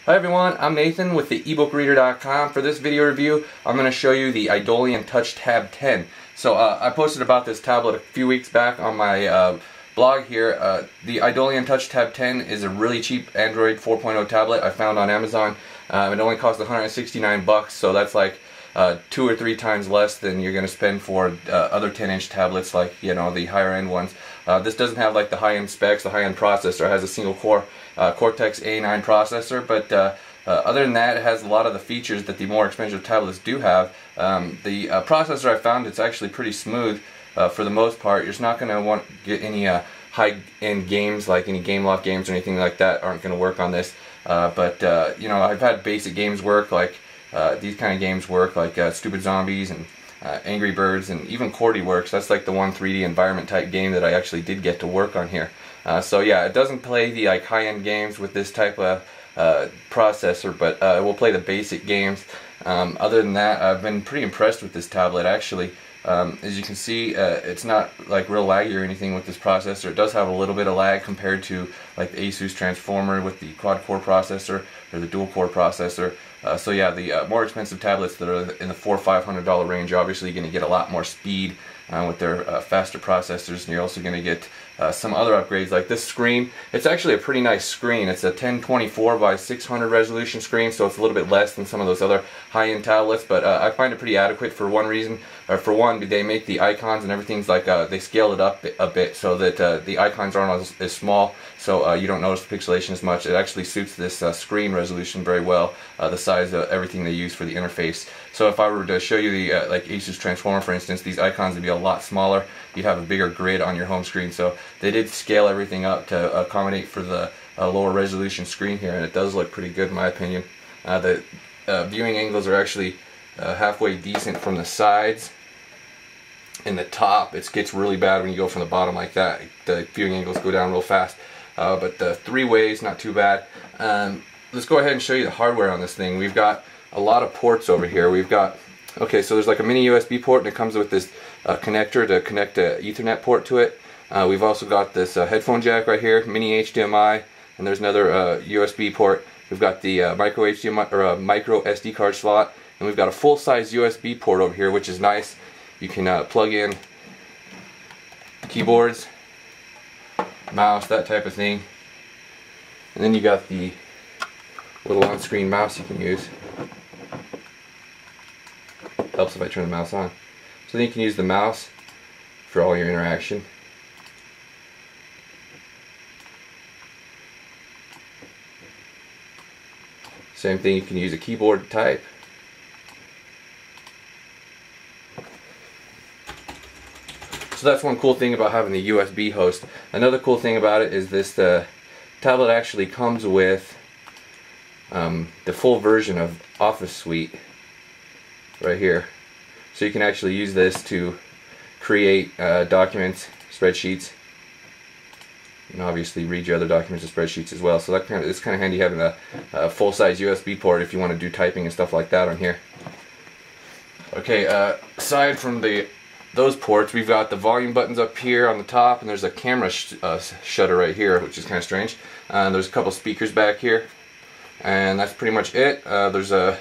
Hi everyone, I'm Nathan with the ebookreader.com. For this video review, I'm going to show you the Idolian TouchTab 10. So I posted about this tablet a few weeks back on my blog here. The Idolian TouchTab 10 is a really cheap Android 4.0 tablet I found on Amazon. It only cost $169, so that's like 2 or 3 times less than you're going to spend for other 10-inch tablets, like, you know, the higher end ones. This doesn't have like the high-end specs, the high-end processor. It has a single core Cortex A9 processor, but other than that, it has a lot of the features that the more expensive tablets do have. The processor I found, it's actually pretty smooth for the most part. You're just not going to want to get any high-end games, like any game lock games or anything like that aren't going to work on this. But you know, I've had basic games work, like these kind of games work, like Stupid Zombies and Angry Birds, and even Cordy works. That's like the one 3D environment type game that I actually did get to work on here. So yeah, it doesn't play the like high-end games with this type of processor, but it will play the basic games. Other than that, I've been pretty impressed with this tablet actually. As you can see, it's not like real laggy or anything with this processor. It does have a little bit of lag compared to like the Asus Transformer with the quad-core processor or the dual-core processor. So yeah, the more expensive tablets that are in the $400 or $500 range are obviously going to get a lot more speed with their faster processors, and you're also going to get some other upgrades like this screen. It's actually a pretty nice screen. It's a 1024 by 600 resolution screen, so it's a little bit less than some of those other high-end tablets, but I find it pretty adequate for one reason. For one, they make the icons and everything's like they scale it up a bit so that the icons aren't as small, so you don't notice the pixelation as much. It actually suits this screen resolution very well, the size of everything they use for the interface. So if I were to show you the like Asus Transformer, for instance, these icons would be a lot smaller. You'd have a bigger grid on your home screen, so they did scale everything up to accommodate for the lower resolution screen here, and it does look pretty good in my opinion. The viewing angles are actually halfway decent from the sides. In the top, it gets really bad when you go from the bottom like that. The viewing angles go down real fast, but the 3 ways, not too bad. Let's go ahead and show you the hardware on this thing. We've got a lot of ports over here. We've got, okay, so there's like a mini USB port, and it comes with this connector to connect an Ethernet port to it. We've also got this headphone jack right here, mini HDMI, and there's another USB port. We've got the micro HDMI or micro SD card slot, and we've got a full-size USB port over here, which is nice. You can plug in keyboards, mouse, that type of thing, and then you got the little on-screen mouse you can use. Helps if I turn the mouse on. So then you can use the mouse for all your interaction. Same thing, you can use a keyboard to type. So that's one cool thing about having the USB host. Another cool thing about it is this tablet actually comes with the full version of Office Suite right here. So you can actually use this to create documents, spreadsheets, and obviously read your other documents and spreadsheets as well. So that it's kind of handy having a full-size USB port if you want to do typing and stuff like that on here. Okay, aside from those ports, we've got the volume buttons up here on the top, and there's a camera shutter right here, which is kind of strange. There's a couple speakers back here, and that's pretty much it. There's a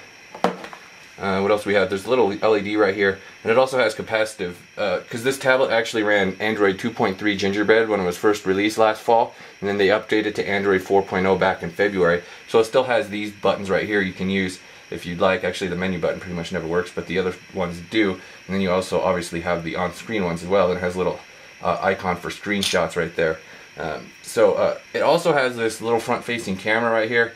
what else we have? There's a little LED right here, and it also has capacitive, because this tablet actually ran Android 2.3 Gingerbread when it was first released last fall, and then they updated to Android 4.0 back in February. So it still has these buttons right here you can use if you'd like. Actually, the menu button pretty much never works, but the other ones do. And then you also obviously have the on-screen ones as well, and it has a little icon for screenshots right there. It also has this little front-facing camera right here.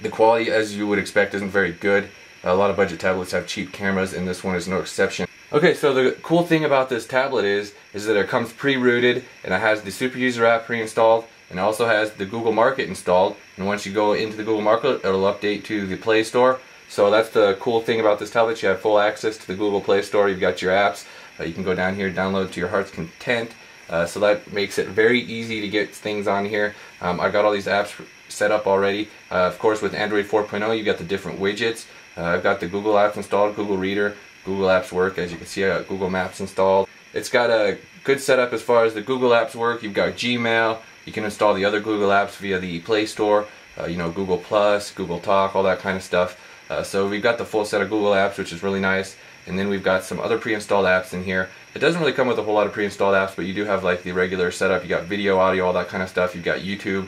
The quality, as you would expect, isn't very good. A lot of budget tablets have cheap cameras, and this one is no exception. Okay, so the cool thing about this tablet is that it comes pre-rooted, and it has the Super User app pre-installed, and it also has the Google Market installed. And once you go into the Google Market, it'll update to the Play Store. So that's the cool thing about this tablet. You have full access to the Google Play Store. You've got your apps. You can go down here, download to your heart's content. So that makes it very easy to get things on here. I got all these apps set up already. Of course, with Android 4.0, you got the different widgets. I've got the Google apps installed, Google Reader, Google Apps work. As you can see, I got Google Maps installed. It's got a good setup as far as the Google apps work. You've got Gmail. You can install the other Google apps via the Play Store. you know, Google Plus, Google Talk, all that kind of stuff. So we've got the full set of Google apps, which is really nice. And then we've got some other pre-installed apps in here. It doesn't really come with a whole lot of pre-installed apps, but you do have like the regular setup. You got video, audio, all that kind of stuff. You've got YouTube.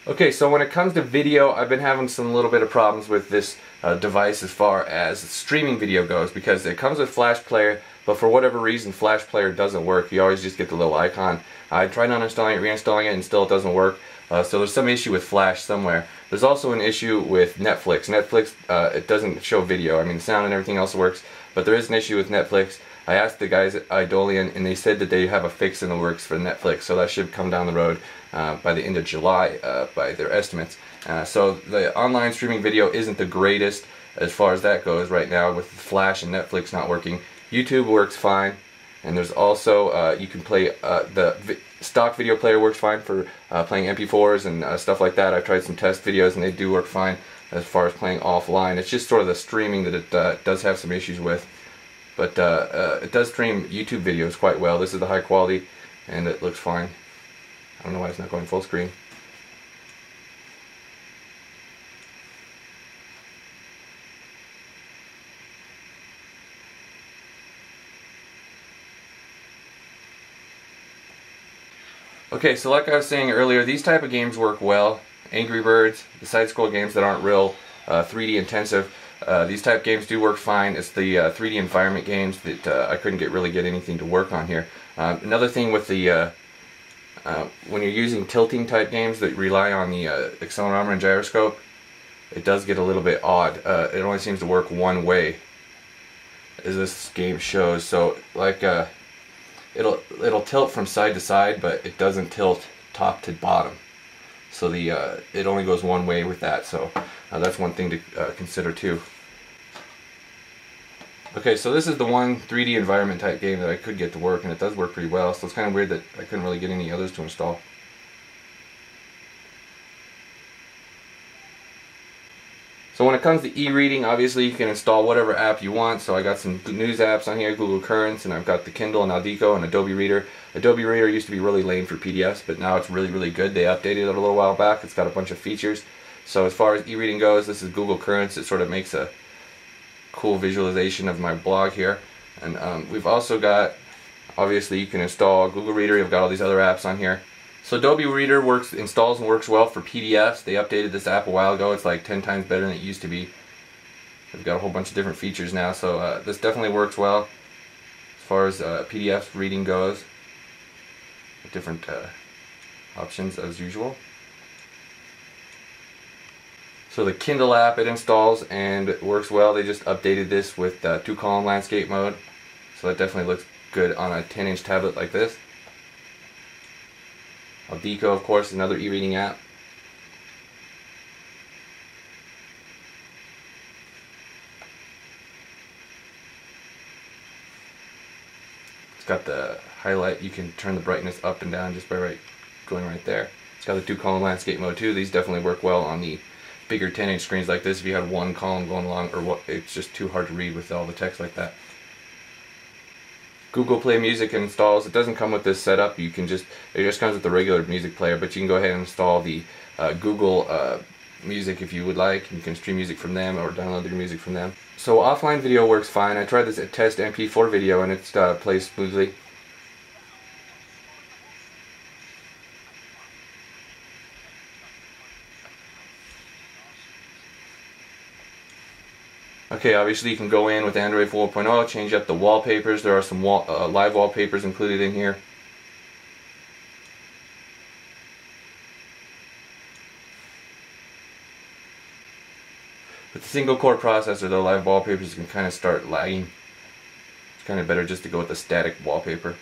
Okay, so when it comes to video, I've been having some little bit of problems with this device as far as streaming video goes, because it comes with Flash Player, but for whatever reason Flash Player doesn't work. You always just get the little icon. I tried uninstalling it, reinstalling it, and still it doesn't work. So there's some issue with Flash somewhere. There's also an issue with Netflix. Netflix, it doesn't show video. I mean, the sound and everything else works, but there is an issue with Netflix. I asked the guys at Idolian, and they said that they have a fix in the works for Netflix, so that should come down the road by the end of July by their estimates. So the online streaming video isn't the greatest as far as that goes right now, with Flash and Netflix not working. YouTube works fine, and there's also, you can play, the stock video player works fine for playing MP4s and stuff like that. I've tried some test videos and they do work fine as far as playing offline. It's just sort of the streaming that it does have some issues with. But it does stream YouTube videos quite well. This is the high quality and it looks fine. I don't know why it's not going full screen. Okay, so like I was saying earlier, these type of games work well. Angry Birds, the side-scroll games that aren't real 3D intensive, these type games do work fine. It's the 3D environment games that I couldn't really get anything to work on here. Another thing with the when you're using tilting type games that rely on the accelerometer and gyroscope, it does get a little bit odd. It only seems to work one way, as this game shows. So like it'll tilt from side to side, but it doesn't tilt top to bottom. So the it only goes one way with that. So that's one thing to consider too. Okay, so this is the one 3D environment type game that I could get to work, and it does work pretty well. So it's kind of weird that I couldn't really get any others to install. So when it comes to e-reading, obviously you can install whatever app you want. So I got some news apps on here, Google Currents, and I've got the Kindle and Aldico and Adobe Reader. Adobe Reader used to be really lame for PDFs, but now it's really, really good. They updated it a little while back. It's got a bunch of features. So as far as e-reading goes, this is Google Currents. It sort of makes a cool visualization of my blog here. And we've also got, obviously you can install Google Reader. You've got all these other apps on here. So Adobe Reader installs and works well for PDFs. They updated this app a while ago. It's like 10 times better than it used to be. They've got a whole bunch of different features now, so this definitely works well as far as PDF reading goes. Different options as usual. So the Kindle app, it installs and it works well. They just updated this with 2-column landscape mode, so that definitely looks good on a 10-inch tablet like this. Aldico, of course, is another e-reading app. It's got the highlight. You can turn the brightness up and down just by going right there. It's got the 2-column landscape mode too. These definitely work well on the bigger 10-inch screens like this. If you had one column going along, or it's just too hard to read with all the text like that. Google Play Music installs. It doesn't come with this setup. It just comes with the regular music player, but you can go ahead and install the Google Music if you would like. You can stream music from them or download your music from them. So offline video works fine. I tried this at test MP4 video and it plays smoothly. Okay, obviously you can go in with Android 4.0, change up the wallpapers. There are some live wallpapers included in here. With the single core processor, the live wallpapers can kind of start lagging. It's kind of better just to go with the static wallpaper.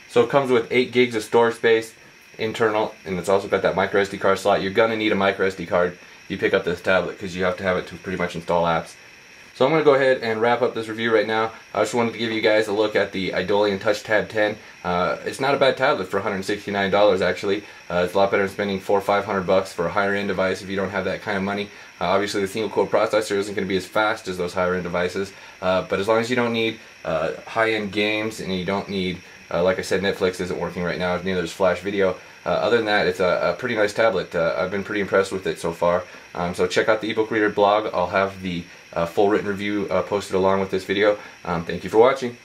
So it comes with 8 gigs of storage space, internal, and it's also got that micro SD card slot. You're going to need a micro SD card if you pick up this tablet because you have to have it to pretty much install apps. So So I'm going to go ahead and wrap up this review right now. I just wanted to give you guys a look at the Idolian TouchTab 10. It's not a bad tablet for $169 actually. It's a lot better than spending $400 or $500 for a higher end device if you don't have that kind of money. Obviously the single core processor isn't going to be as fast as those higher end devices, but as long as you don't need high end games and you don't need, like I said, Netflix isn't working right now, neither is Flash Video. Other than that, it's a pretty nice tablet. I've been pretty impressed with it so far. So check out the ebook reader blog. I'll have the full written review posted along with this video. Thank you for watching.